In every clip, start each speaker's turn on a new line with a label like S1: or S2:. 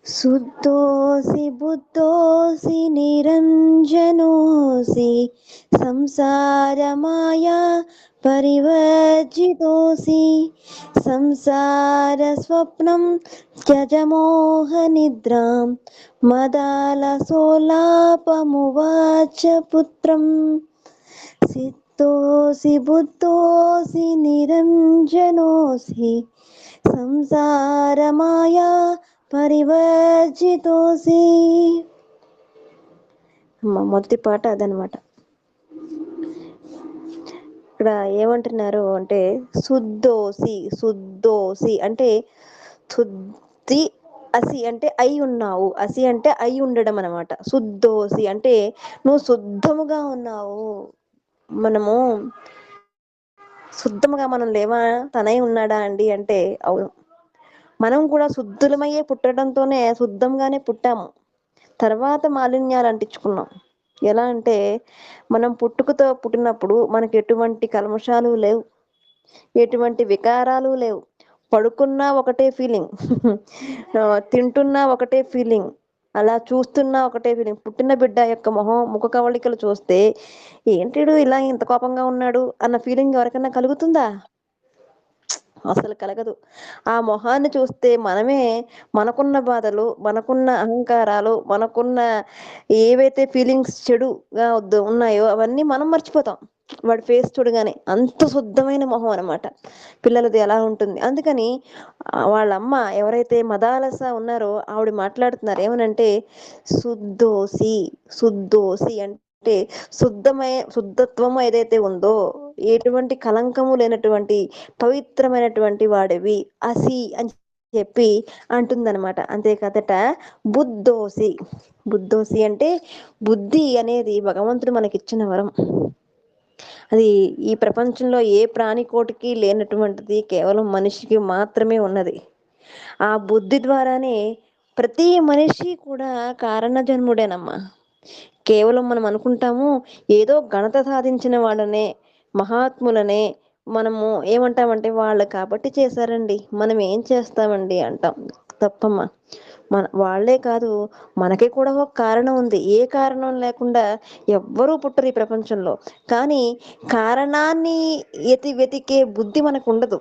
S1: శుద్ధోసి బుద్ధోసి నిరంజనోసి సంసారమాయా పరివర్జితోసి సంసార స్వప్నం త్యజమోహ నిద్రాం మదాలసోలాపమువాచ పుత్రం. సిద్ధోసి బుద్ధోసి నిరంజనోసి సంసారమాయా పరివర్జితోసి. మొదటి పాట అదనమాట. ఇక్కడ ఏమంటున్నారు అంటే శుద్ధోసి, శుద్ధోసి అంటే శుద్ధి, అసి అంటే అయి ఉన్నావు, అసి అంటే అయి ఉండడం అనమాట. శుద్ధోసి అంటే నువ్వు శుద్ధముగా ఉన్నావు. మనము శుద్ధముగా మనం లేవా, తనై ఉన్నాడా అండి అంటే అవును. మనం కూడా శుద్ధులమయ్యే పుట్టడంతోనే శుద్ధంగానే పుట్టాము. తర్వాత మాలిన్యాలు అంటించుకున్నాం. ఎలా అంటే మనం పుట్టుకతో పుట్టినప్పుడు మనకి ఎటువంటి కల్మషాలు లేవు, ఎటువంటి వికారాలు లేవు. పడుకున్నా ఒకటే ఫీలింగ్, తింటున్నా ఒకటే ఫీలింగ్, అలా చూస్తున్నా ఒకటే ఫీలింగ్. పుట్టిన బిడ్డ యొక్క ముఖ కవళికలు చూస్తే ఏంటిడు ఇలా ఇంత కోపంగా ఉన్నాడు అన్న ఫీలింగ్ ఎవరికైనా కలుగుతుందా? అసలు కలగదు. ఆ మొహాన్ని చూస్తే మనమే మనకున్న బాధలు, మనకున్న అహంకారాలు, మనకున్న ఏవైతే ఫీలింగ్స్ చెడుగా ఉన్నాయో అవన్నీ మనం మర్చిపోతాం వాడి ఫేస్ చూడగానే. అంత శుద్ధమైన మొహం అనమాట పిల్లలది ఎలా ఉంటుంది. అందుకని వాళ్ళమ్మ ఎవరైతే మదాలస ఉన్నారో ఆవిడ మాట్లాడుతున్నారు ఏమనంటే శుద్ధోసి, శుద్ధోసి అంటే శుద్ధత్వం ఏదైతే ఉందో, ఎటువంటి కలంకము లేనటువంటి పవిత్రమైనటువంటి వాడివి అసి అని చెప్పి అంటుందన్నమాట. అంతేకాదట బుద్ధోసి, బుద్ధోసి అంటే బుద్ధి అనేది భగవంతుడు మనకిచ్చిన వరం. అది ఈ ప్రపంచంలో ఏ ప్రాణికోటికి లేనటువంటిది, కేవలం మనిషికి మాత్రమే ఉన్నది. ఆ బుద్ధి ద్వారానే ప్రతి మనిషి కూడా కారణ జన్ముడేనమ్మా. కేవలం మనం అనుకుంటాము ఏదో ఘనత సాధించిన వాళ్ళనే, మహాత్ములనే మనము ఏమంటామంటే వాళ్ళు కాబట్టి చేశారండి, మనం ఏం చేస్తామండి అంటాం. తప్పమ్మా. వాళ్ళే కాదు, మనకి కూడా ఒక కారణం ఉంది. ఏ కారణం లేకుండా ఎవ్వరూ పుట్టరు ఈ ప్రపంచంలో. కానీ కారణాన్ని వెతికే బుద్ధి మనకు ఉండదు.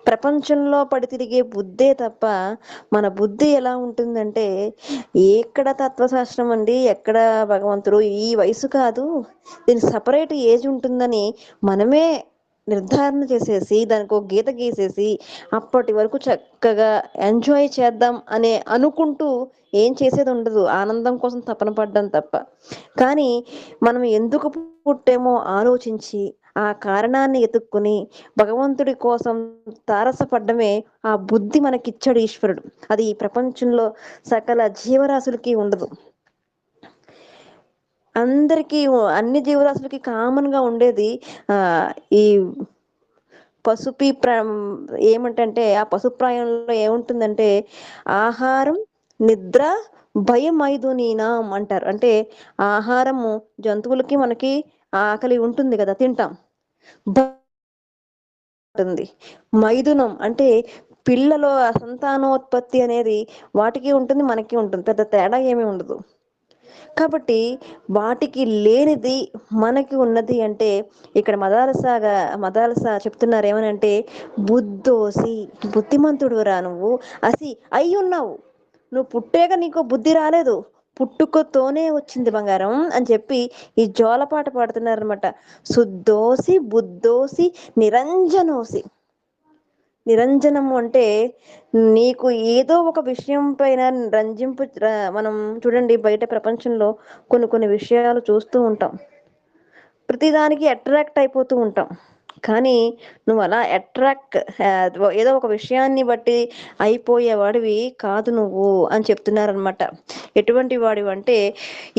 S1: ప్రపంచంలో పడి తిరిగే బుద్ధే తప్ప మన బుద్ధి ఎలా ఉంటుందంటే, ఎక్కడ తత్వశాస్త్రం అండి, ఎక్కడ భగవంతుడు, ఈ వయసు కాదు, దీనికి సపరేట్ ఏజ్ ఉంటుందని మనమే నిర్ధారణ చేసేసి దానికి ఒక గీత గీసేసి అప్పటి వరకు చక్కగా ఎంజాయ్ చేద్దాం అనే అనుకుంటూ ఏం చేసేది ఉండదు, ఆనందం కోసం తపన పడ్డం తప్ప. కానీ మనం ఎందుకు పుట్టామో ఆలోచించి ఆ కారణాన్ని ఎతుక్కుని భగవంతుడి కోసం తారసపడ్డమే ఆ బుద్ధి మనకిచ్చాడు ఈశ్వరుడు. అది ఈ ప్రపంచంలో సకల జీవరాశులకి ఉండదు. అందరికీ, అన్ని జీవరాశులకి కామన్ గా ఉండేది ఈ పశుపి ఏమంటే ఆ పశుప్రాయంలో ఏముంటుందంటే ఆహారం, నిద్ర, భయం, మైథునీనాం అంటారు. అంటే ఆహారము జంతువులకి, మనకి ఆకలి ఉంటుంది కదా, తింటాం. ఉంటుంది మైథునం అంటే పిల్లలు, సంతానోత్పత్తి అనేది వాటికి ఉంటుంది, మనకి ఉంటుంది. పెద్ద తేడా ఏమీ ఉండదు. కాబట్టి వాటికి లేనిది మనకి ఉన్నది అంటే ఇక్కడ మదాలస చెప్తున్నారు ఏమనంటే బుద్ధోసి, బుద్ధిమంతుడు రా నువ్వు, అసి అయి ఉన్నావు. నువ్వు పుట్టాక నీకు బుద్ధి రాలేదు, పుట్టుకతోనే వచ్చింది బంగారం అని చెప్పి ఈ జోలపాట పాడుతున్నారనమాట. శుద్ధోసి బుద్ధోసి నిరంజనోసి. నిరంజనము అంటే నీకు ఏదో ఒక విషయం పైన మనం చూడండి బయట ప్రపంచంలో కొన్ని విషయాలు చూస్తూ ఉంటాం, ప్రతిదానికి అట్రాక్ట్ అయిపోతూ ఉంటాం. కానీ నువ్వు అలా ఏదో ఒక విషయాన్ని బట్టి అయిపోయేవాడివి కాదు నువ్వు అని చెప్తున్నారనమాట. ఎటువంటి వాడివి అంటే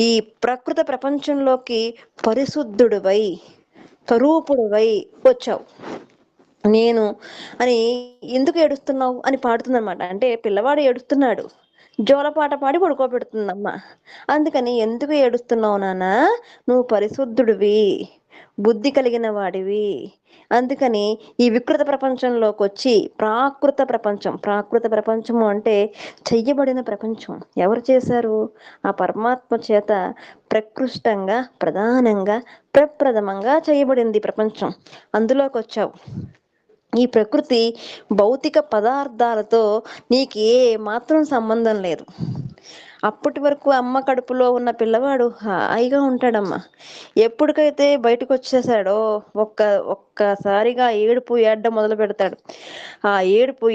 S1: ఈ ప్రకృత ప్రపంచంలోకి పరిశుద్ధుడివై, స్వరూపుడివై వచ్చావు. నేను అని ఎందుకు ఏడుస్తున్నావు అని పాడుతుందన్నమాట. అంటే పిల్లవాడు ఏడుస్తున్నాడు, జోలపాట పాడి పడుకోబెడుతుందమ్మ. అందుకని ఎందుకు ఏడుస్తున్నావు నాన్న, నువ్వు పరిశుద్ధుడివి, బుద్ధి కలిగిన వాడివి. అందుకని ఈ వికృత ప్రపంచంలోకి వచ్చి ప్రాకృత ప్రపంచము అంటే చెయ్యబడిన ప్రపంచం. ఎవరు చేశారు? ఆ పరమాత్మ చేత ప్రకృష్టంగా, ప్రధానంగా, ప్రప్రథమంగా చేయబడింది ప్రపంచం. అందులోకి వచ్చావు. ఈ ప్రకృతి భౌతిక పదార్థాలతో నీకు ఏ మాత్రం సంబంధం లేదు. అప్పటి వరకు అమ్మ కడుపులో ఉన్న పిల్లవాడు హాయిగా ఉంటాడమ్మా. ఎప్పటికైతే బయటకు వచ్చేసాడో ఒక్కసారిగా ఏడడం మొదలు పెడతాడు. ఆ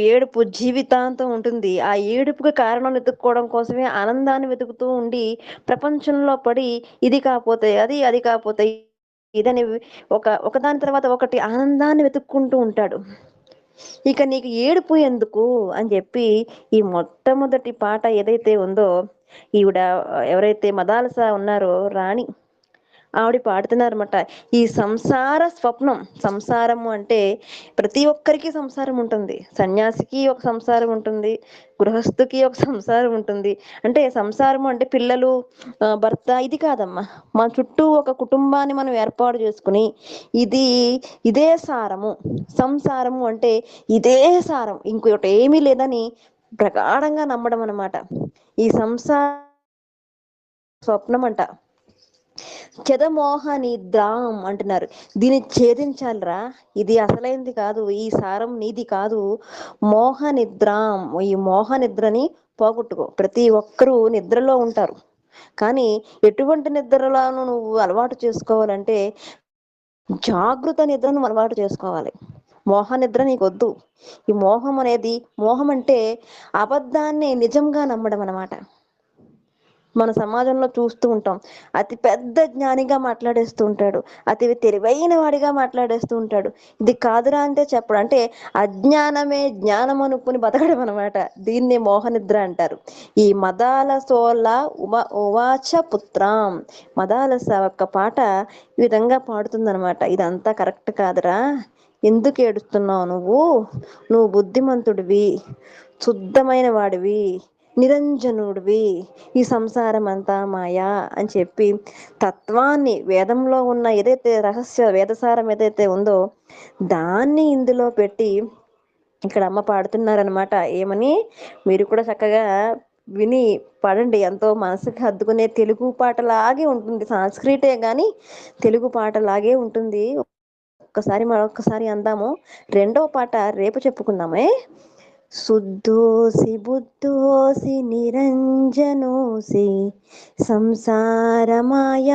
S1: ఏడుపు జీవితాంతం ఉంటుంది. ఆ ఏడుపుకి కారణం వెతుక్కోవడం కోసమే ఆనందాన్ని వెతుకుతూ ఉండి ప్రపంచంలో పడి ఇది కాకపోతే అది, అది కాకపోతే ఇదని ఒకదాని తర్వాత ఒకటి ఆనందాన్ని వెతుక్కుంటూ ఉంటాడు. ఇక నీకు ఏడుపు ఎందుకు అని చెప్పి ఈ మొట్టమొదటి పాట ఏదైతే ఉందో, ఈవిడ ఎవరైతే మదాలస ఉన్నారో రాణి, ఆవిడ పాడుతున్నారన్నమాట. ఈ సంసార స్వప్నం. సంసారము అంటే ప్రతి ఒక్కరికి సంసారం ఉంటుంది. సన్యాసికి ఒక సంసారం ఉంటుంది, గృహస్థుకి ఒక సంసారం ఉంటుంది. అంటే సంసారము అంటే పిల్లలు, భర్త ఇది కాదమ్మా. మన చుట్టూ ఒక కుటుంబాన్ని మనం ఏర్పాటు చేసుకుని ఇదే సారము. సంసారము అంటే ఇదే సారం, ఇంకొకటి ఏమీ లేదని ప్రగాఢంగా నమ్మడం అన్నమాట. ఈ సంసార స్వప్నం అంట. చెదమోహ నిద్రాం అంటున్నారు. దీన్ని ఛేదించాలిరా. ఇది అసలైంది కాదు, ఈ సారం నీది కాదు. మోహ నిద్రాం, ఈ మోహ నిద్రని పోగొట్టుకో. ప్రతి ఒక్కరూ నిద్రలో ఉంటారు, కానీ ఎటువంటి నిద్రలను నువ్వు అలవాటు చేసుకోవాలంటే జాగృత నిద్రను అలవాటు చేసుకోవాలి. మోహ నిద్ర నీకొద్దు. ఈ మోహం అంటే అబద్ధాన్ని నిజంగా నమ్మడం అన్నమాట. మన సమాజంలో చూస్తూ ఉంటాం. అతి పెద్ద జ్ఞానిగా మాట్లాడేస్తూ ఉంటాడు, అతి తెలివైన వాడిగా మాట్లాడేస్తూ ఉంటాడు. ఇది కాదురా అంటే చెప్పడు. అంటే అజ్ఞానమే జ్ఞానం అనుకుని బతకడం అనమాట. దీన్నే మోహనిద్ర అంటారు. ఈ మదాలసోల ఉవాచ పుత్రాం, మదాలస ఒక్క పాట ఈ విధంగా పాడుతుందనమాట. ఇదంతా కరెక్ట్ కాదురా, ఎందుకు ఏడుస్తున్నావు నువ్వు బుద్ధిమంతుడివి, శుద్ధమైన వాడివి, నిరంజనుడివి, ఈ సంసారం అంతా మాయా అని చెప్పి తత్వాన్ని, వేదంలో ఉన్న ఏదైతే రహస్య వేదసారం ఏదైతే ఉందో దాన్ని ఇందులో పెట్టి ఇక్కడ అమ్మ పాడుతున్నారనమాట. ఏమని మీరు కూడా చక్కగా విని పాడండి. ఎంతో మనసుకు హత్తుకునే తెలుగు పాటలాగే ఉంటుంది. సంస్కృతే కానీ తెలుగు పాటలాగే ఉంటుంది. మరొక్కసారి అందాము. రెండవ పాట రేపు చెప్పుకుందామే. శుద్ధోసి బుద్ధోసి నిరంజనోసి సంసారమాయ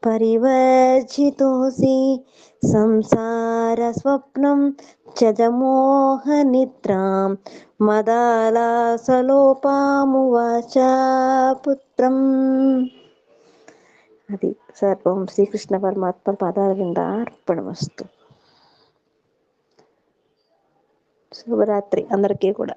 S1: పరివర్జితోసి సంసార స్వప్నం చదమోహ నిద్రాం మదాలాసలోపామువాచ పుత్రం. అది సర్వం శ్రీకృష్ణ పరమాత్మ పాదాల వింద అర్పణమస్తు. శుభరాత్రి అందరికీ కూడా.